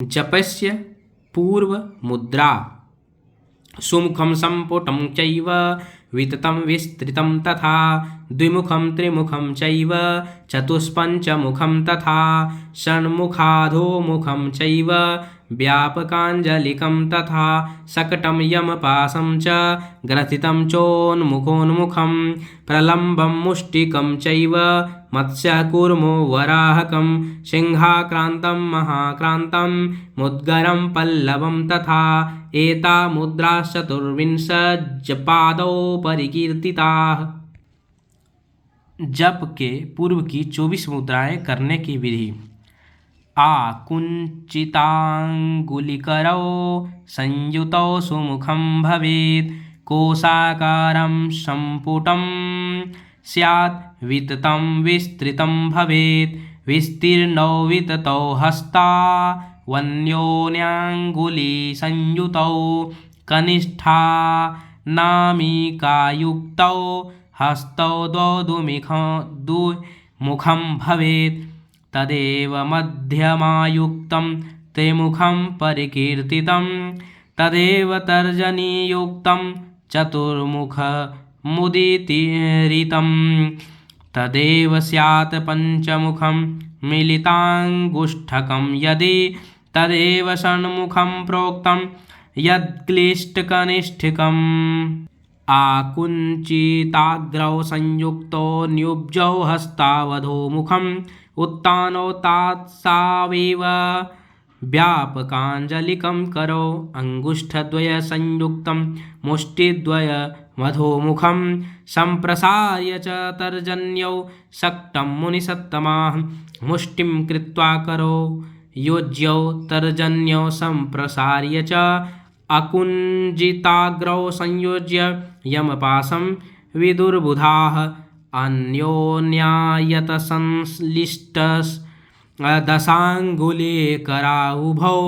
जपस्य पूर्वमुद्रा। सुमुखं सम्पुटं चैव विततं विस्तृतं तथा द्विमुखं त्रिमुखं चैव चतुष्पञ्चमुखं तथा षण्मुखाधोमुखं चैव व्यापकाञ्जलिकं तथा शकटं यमपाशं च ग्रथितं चोन्मुखोन्मुखं प्रलम्बं मुष्टिकं चैव मत्स्यकूर्मो वराहकं सिंहाक्रान्तं महाक्रान्तं मुद्गरं पल्लवं तथा एता मुद्राश्चतुर्विंशपादौ परिकीर्तिताः। जप के पूर्व की 24 मुद्राएं करने की विधि। आकुञ्चिताङ्गुलिकरौ संयुतौ सुमुखं भवेत् कोशाकारं सम्पुटं स्यात् विततं विस्तृतं भवेत् विस्तीर्णौ विततौ हस्ता वन्योन्याङ्गुलिसंयुतौ कनिष्ठा नामिकायुक्तौ हस्तौ द्विमुखं भवेत् तदेव मध्यमायुक्तं त्रिमुखं परिकीर्तितं तदेव तर्जनीयुक्तं चतुर्मुखमुदीरितं तदेव स्यात् पञ्चमुखं मिलिताङ्गुष्ठकं यदि तदेव षण्मुखं प्रोक्तं यत्क्लिष्टकनिष्ठिकम्। आकुञ्चिताग्रौ संयुक्तो न्युब्जौ हस्तावधोमुखम् उत्तानौ तात्सावेव व्यापकाञ्जलिकं करौ अङ्गुष्ठद्वय संयुक्तं मुष्टिद्वयमधोमुखं सम्प्रसार्य च तर्जन्यौ शक्तं मुनिसत्तमाः मुष्टिं कृत्वा करौ योज्यौ तर्जन्यौ सम्प्रसार्य च अकुञ्जिताग्रौ संयोज्य यमपाशं विदुर्बुधाः अन्योन्यायतसंश्लिष्टदशाङ्गुलिकरावुभौ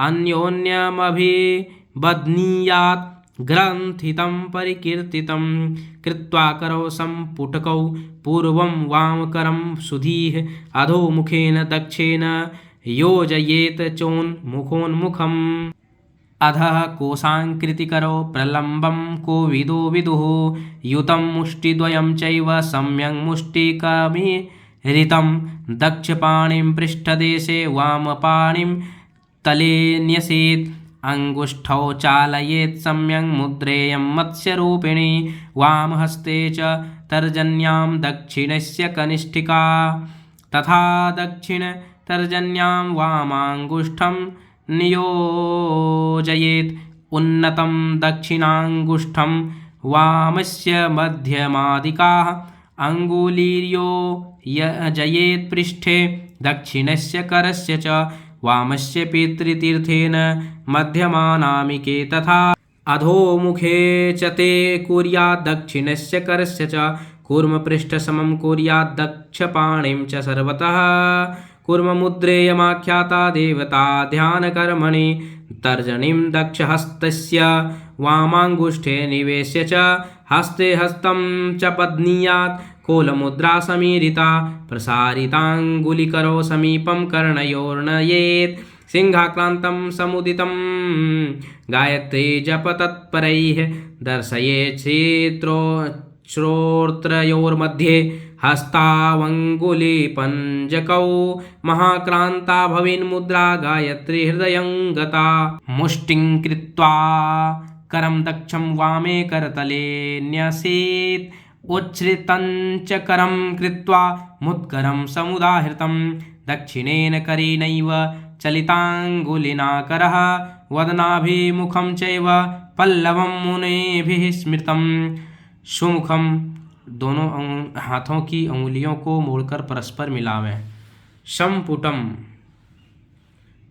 अन्योन्यमभिबध्नीयात् ग्रन्थितं परिकीर्तितं कृत्वा करौ सम्पुटकौ पूर्वं वामकरं सुधीः अधोमुखेन दक्षेण योजयेत् चोन्मुखोन्मुखम् अधः कोशाङ्कृतिकरौ प्रलम्बं कोविदो विदुः युतं मुष्टिद्वयं चैव सम्यक् मुष्टिकमिरितं दक्षपाणिं पृष्ठदेशे वामपाणिं तले न्यसेत् अङ्गुष्ठौ चालयेत् सम्यक् मुद्रेयं मत्स्यरूपिणी वामहस्ते च तर्जन्यां दक्षिणस्य कनिष्ठिका तथा दक्षिणतर्जन्यां वामाङ्गुष्ठं नियोजयेत् उन्नतं दक्षिणाङ्गुष्ठं वामस्य मध्यमादिकाः अङ्गुलीर्योजयेत् पृष्ठे दक्षिणस्य करस्य च वामस्य पितृतीर्थेन मध्यमानामिके तथा अधोमुखे च ते कुर्यात् दक्षिणस्य करस्य च कूर्मपृष्ठसमं कुर्यात् दक्षपाणिं च सर्वतः कूर्ममुद्रेयमाख्याता देवता ध्यानकर्मणि तर्जनीं दक्षहस्तस्य वामाङ्गुष्ठे निवेश्य च हस्ते हस्तं च बध्नीयात् कोलमुद्रा समीरिता प्रसारिताङ्गुलिकरौ समीपं कर्णयोर्नयेत् सिंहाक्रान्तं समुदितं गायत्री जप तत्परैः दर्शयेत् श्रोत्रयोर्मध्ये हस्तावङ्गुलिपञ्जकौ महाक्रान्ता भवेन्मुद्रा गायत्री हृदयङ्गता मुष्टिं कृत्वा करं दक्षं वामे करतले न्यसेत् उच्छ्रितं च करं कृत्वा मुद्गरं समुदाहृतं दक्षिणेन करेणैव चलिताङ्गुलिना करः वदनाभिमुखं चैव पल्लवं मुनेभिः स्मृतं सुमुखं दोनों हाथों की उंगलियों को मोड़कर परस्पर मिलावें। सम्पुटम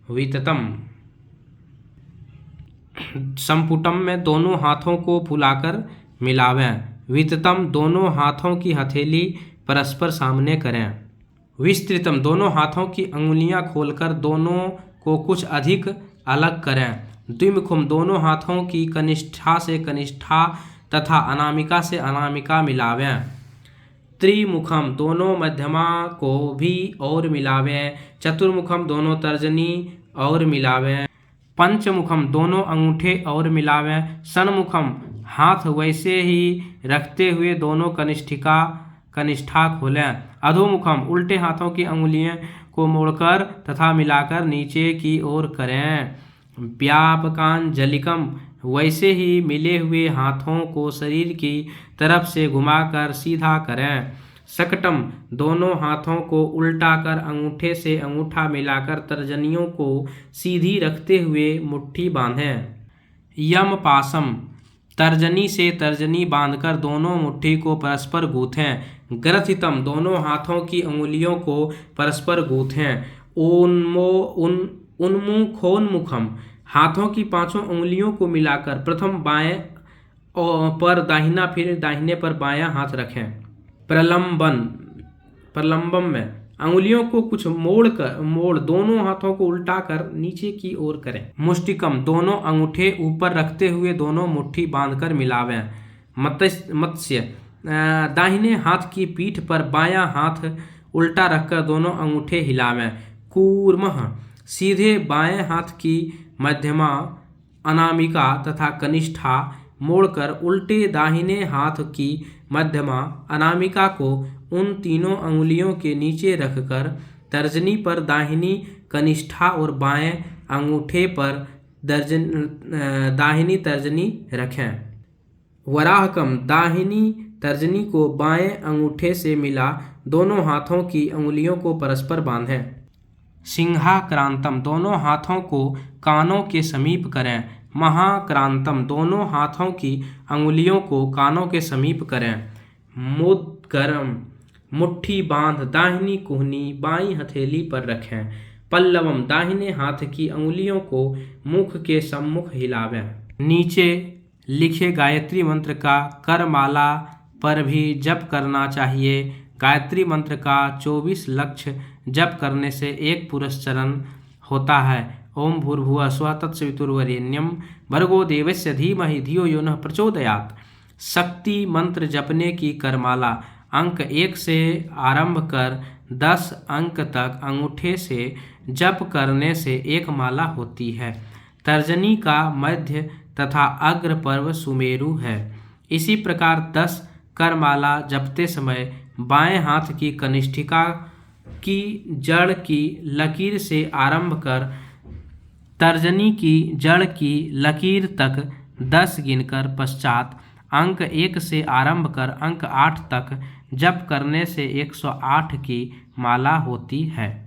विततम सम्पुटम में दोनों हाथों को फुलाकर मिलावें। विततम दोनों हाथों की हथेली परस्पर सामने करें। विस्तृतम दोनों हाथों की अंगुलियां खोलकर दोनों को कुछ अधिक अलग करें। द्विमुखम दोनों हाथों की कनिष्ठा से कनिष्ठा तथा अनामिका से अनामिका मिलावें। त्रिमुखम दोनों मध्यमा को भी और मिलावें। चतुर्मुखम दोनों तर्जनी और मिलावें। पंचमुखम दोनों अंगूठे और मिलावें। सन्मुखम हाथ वैसे ही रखते हुए दोनों कनिष्ठा खोलें। अधोमुखम उल्टे हाथों की अंगुलियों को मोड़कर तथा मिलाकर नीचे की ओर करें। व्यापकांजलिकम वैसे ही मिले हुए हाथों को शरीर की तरफ से घुमाकर सीधा करें। शकटम दोनों हाथों को उल्टा कर अंगूठे से अंगूठा मिलाकर तर्जनियों को सीधी रखते हुए मुट्ठी बांधें। यमपासम तर्जनी से तर्जनी बांधकर दोनों मुट्ठी को परस्पर गूंथें। ग्रथितम दोनों हाथों की अंगुलियों को परस्पर गूंथें। उन्मुखोन्मुखम हाथों की पांचों अंगुलियों को मिलाकर प्रथम बाएं पर दाहिना फिर दाहिने पर बायां हाथ रखें। प्रलंबम में अंगुलियों को कुछ मोड़ दोनों हाथों को उल्टा कर नीचे की ओर करें। मुष्टिकम दोनों अंगूठे ऊपर रखते हुए दोनों मुट्ठी बांधकर मिलावें। मत्स्य दाहिने हाथ की पीठ पर बायां हाथ उल्टा रखकर दोनों अंगूठे हिलावें। कूर्मः सीधे बाएं हाथ की मध्यमा अनामिका तथा कनिष्ठा मोड़कर उल्टे दाहिने हाथ की मध्यमा अनामिका को उन तीनों अंगुलियों के नीचे रखकर तर्जनी पर दाहिनी कनिष्ठा और बाएं अंगूठे पर दाहिनी तर्जनी रखें। वराहकम दाहिनी तर्जनी को बाएं अंगूठे से मिला दोनों हाथों की अंगुलियों को परस्पर बांधें। सिंहाक्रांतम दोनों हाथों को कानों के समीप करें। महाक्रांतम दोनों हाथों की अंगुलियों को कानों के समीप करें। मुद्गरम मुट्ठी बांध दाहिनी कुहनी बाईं हथेली पर रखें। पल्लवम दाहिने हाथ की अंगुलियों को मुख के सम्मुख हिलावें। नीचे लिखे गायत्री मंत्र का करमाला पर भी जप करना चाहिए। गायत्री मंत्र का 24 लक्ष्य जप करने से एक पुरस्चरण होता है। ओम भूर्भुवः स्वः तत्सवितुर्वरेण्यं भर्गो देवस्य धीमहि धियो यो नः प्रचोदयात्। शक्ति मंत्र जपने की करमाला अंक 1 से आरंभ कर 10 अंक तक अंगूठे से जप करने से एक माला होती है। तर्जनी का मध्य तथा अग्र पर्व सुमेरु है। इसी प्रकार 10 करमाला जपते समय बाएं हाथ की कनिष्ठिका की जड़ की लकीर से आरंभ कर तर्जनी की जड़ की लकीर तक 10 गिनकर पश्चात अंक 1 से आरंभ कर अंक 8 तक जप करने से 108 की माला होती है।